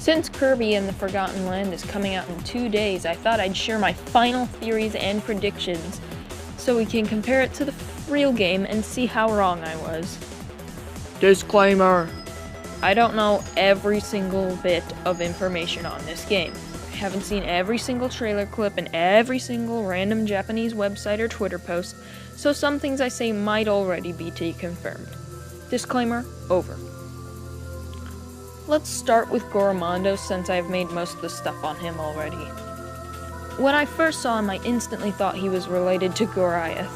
Since Kirby and the Forgotten Land is coming out in 2 days, I thought I'd share my final theories and predictions so we can compare it to the real game and see how wrong I was. Disclaimer: I don't know every single bit of information on this game. I haven't seen every single trailer clip and every single random Japanese website or Twitter post, so some things I say might already be confirmed. Disclaimer over. Let's start with Goromondo since I've made most of the stuff on him already. When I first saw him, I instantly thought he was related to Goliath,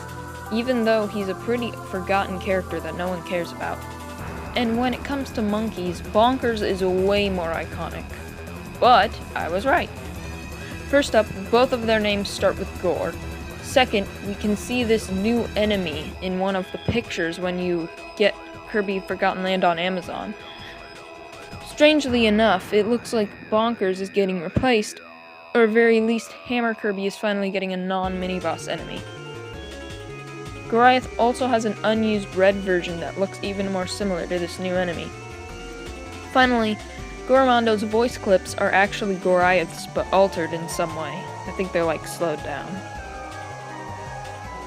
even though he's a pretty forgotten character that no one cares about. And when it comes to monkeys, Bonkers is way more iconic. But I was right. First up, both of their names start with Gore. Second, we can see this new enemy in one of the pictures when you get Kirby Forgotten Land on Amazon. Strangely enough, it looks like Bonkers is getting replaced, or at very least Hammer Kirby is finally getting a non-mini-boss enemy. Goliath also has an unused red version that looks even more similar to this new enemy. Finally, Goromondo's voice clips are actually Goliath's but altered in some way. I think they're like slowed down.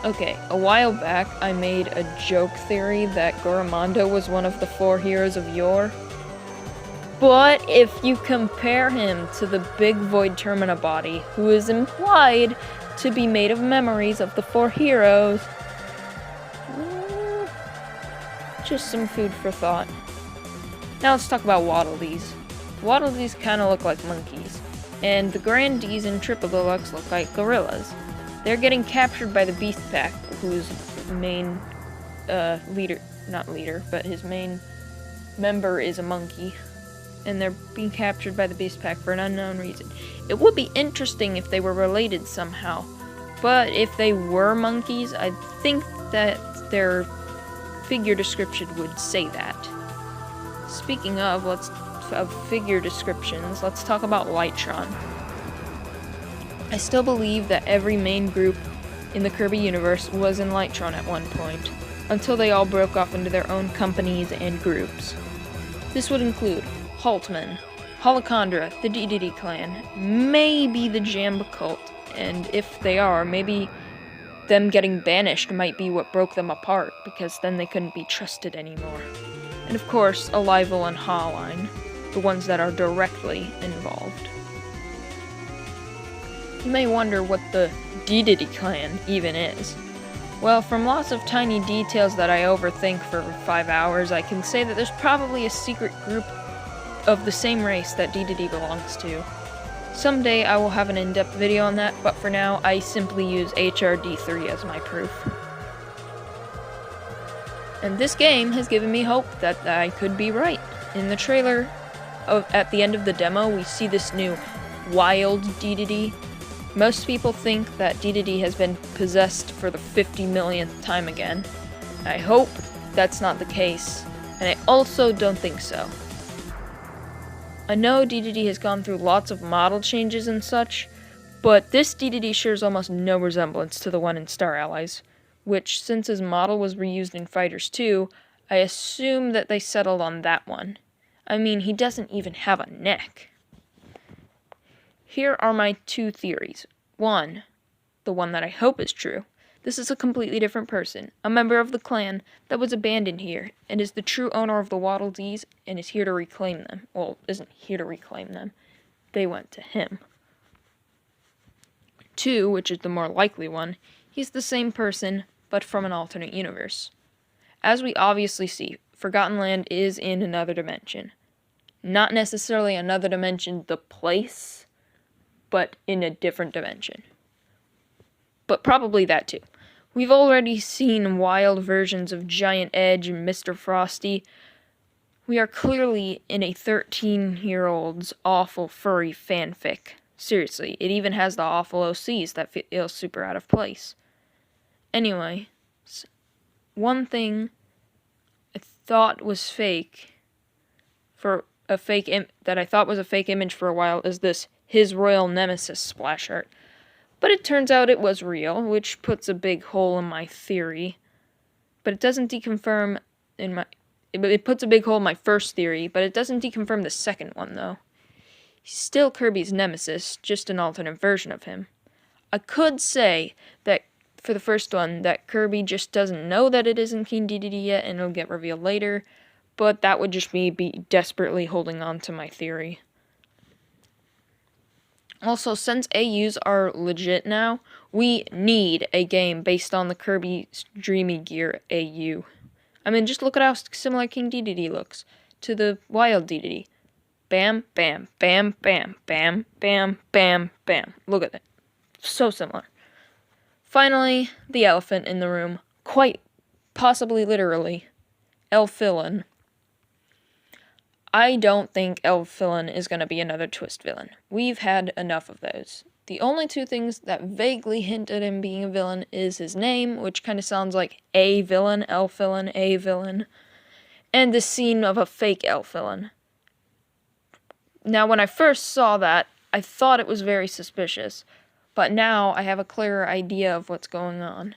Okay, a while back I made a joke theory that Goromondo was one of the 4 heroes of yore. But if you compare him to the big Void Termina body, who is implied to be made of memories of the 4 heroes, just some food for thought. Now let's talk about Waddle-Dees. Waddle-Dees kind of look like monkeys, and the Grandees and Triple Deluxe look like gorillas. They're getting captured by the Beast Pack, whose main his main member is a monkey. And they're being captured by the Beast Pack for an unknown reason. It would be interesting if they were related somehow, but if they were monkeys, I think that their figure description would say that. Speaking of figure descriptions, let's talk about Lightron. I still believe that every main group in the Kirby universe was in Lightron at one point, until they all broke off into their own companies and groups. This would include Haltman, Holocondra, the DDD clan, maybe the Jamba cult, and if they are, maybe them getting banished might be what broke them apart, because then they couldn't be trusted anymore. And of course, Alival and Hawline, the ones that are directly involved. You may wonder what the DDD clan even is. Well, from lots of tiny details that I overthink for 5 hours, I can say that there's probably a secret group of the same race that DDD belongs to. Someday I will have an in-depth video on that, but for now I simply use HRD3 as my proof. And this game has given me hope that I could be right. In the trailer, at the end of the demo, we see this new wild DDD. Most people think that DDD has been possessed for the 50 millionth time again. I hope that's not the case, and I also don't think so. I know DDD has gone through lots of model changes and such, but this DDD shares almost no resemblance to the one in Star Allies, which, since his model was reused in Fighters 2, I assume that they settled on that one. I mean, he doesn't even have a neck. Here are my 2 theories. 1, the one that I hope is true. This is a completely different person, a member of the clan that was abandoned here, and is the true owner of the Waddle-Dees, and is here to reclaim them. Well, isn't here to reclaim them. They went to him. 2, which is the more likely one, he's the same person, but from an alternate universe. As we obviously see, Forgotten Land is in another dimension. Not necessarily another dimension, the place, but in a different dimension. But probably that too. We've already seen wild versions of Giant Edge and Mr. Frosty. We are clearly in a 13-year-old's awful furry fanfic. Seriously, it even has the awful OCs that feel super out of place. Anyway, one thing I thought was fake, that I thought was a fake image for a while, is this His Royal Nemesis splash art. But it turns out it was real, which puts a big hole in my theory. But it doesn't deconfirm it puts a big hole in my first theory, but it doesn't deconfirm the second one, though. He's still Kirby's nemesis, just an alternate version of him. I could say that, for the first one, that Kirby just doesn't know that it isn't King Dedede yet and it'll get revealed later, but that would just me be desperately holding on to my theory. Also, since AUs are legit now, we need a game based on the Kirby Dreamy Gear AU. I mean, just look at how similar King Dedede looks to the Wild Dedede. Bam, bam, bam, bam, bam, bam, bam, bam. Look at it. So similar. Finally, the elephant in the room. Quite possibly literally. Elf-Villain. I don't think Elf-Villain is going to be another twist villain. We've had enough of those. The only two things that vaguely hint at him being a villain is his name, which kind of sounds like a villain, Elf-Villain, a villain, and the scene of a fake Elf-Villain. Now, when I first saw that, I thought it was very suspicious, but now I have a clearer idea of what's going on.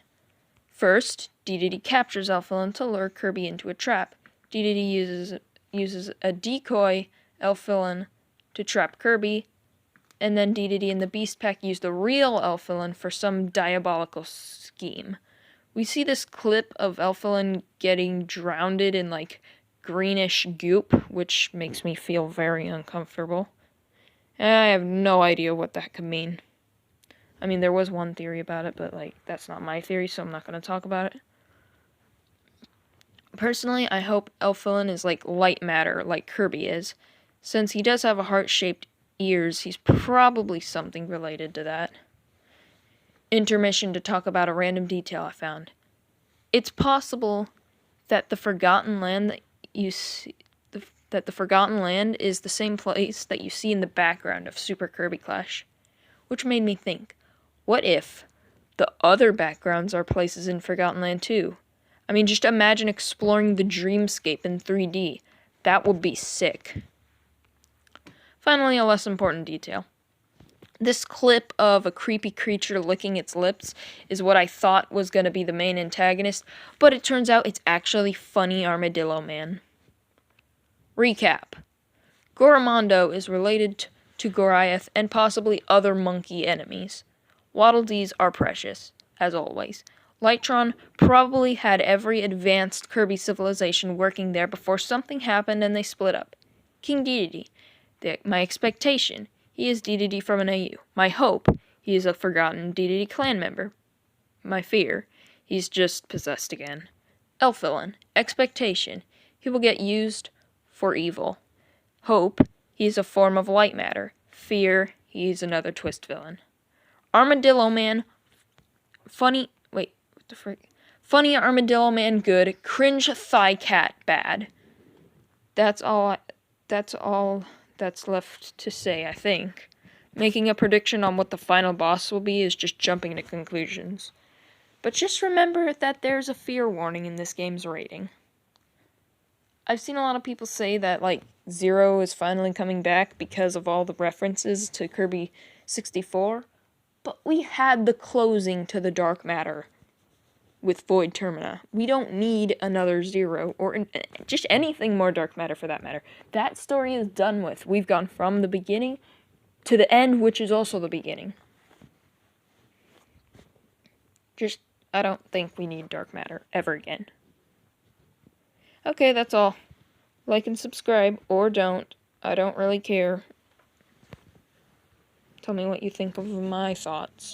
First, Dedede captures Elf-Villain to lure Kirby into a trap. Dedede uses a decoy Elf-Villain to trap Kirby, and then Dedede and the Beast Pack use the real Elf-Villain for some diabolical scheme. We see this clip of Elf-Villain getting drowned in, greenish goop, which makes me feel very uncomfortable. And I have no idea what that could mean. I mean, there was one theory about it, but, that's not my theory, so I'm not going to talk about it. Personally, I hope Elf-Villain is like light matter, like Kirby is. Since he does have a heart-shaped ears, he's probably something related to that. Intermission to talk about a random detail I found. It's possible that the Forgotten Land that you see, that the Forgotten Land is the same place that you see in the background of Super Kirby Clash, which made me think, what if the other backgrounds are places in Forgotten Land too? I mean, just imagine exploring the dreamscape in 3D. That would be sick. Finally, a less important detail. This clip of a creepy creature licking its lips is what I thought was going to be the main antagonist, but it turns out it's actually Funny Armadillo Man. Recap. Goromondo is related to Goliath and possibly other monkey enemies. Waddle Dees are precious, as always. Lightron probably had every advanced Kirby civilization working there before something happened and they split up. King Dedede. My expectation. He is Dedede from an AU. My hope. He is a forgotten Dedede clan member. My fear. He's just possessed again. Elf-Villain. Expectation. He will get used for evil. Hope. He is a form of light matter. Fear. He is another twist villain. Armadillo Man. Funny Armadillo Man good. Cringe Thigh Cat bad. That's all that's left to say, I think. Making a prediction on what the final boss will be is just jumping to conclusions. But just remember that there's a fear warning in this game's rating. I've seen a lot of people say that, Zero is finally coming back because of all the references to Kirby 64, but we had the closing to the dark matter with Void Termina. We don't need another Zero, or just anything more dark matter for that matter. That story is done with. We've gone from the beginning to the end, which is also the beginning. I don't think we need dark matter ever again. Okay, that's all. Like and subscribe, or don't. I don't really care. Tell me what you think of my thoughts.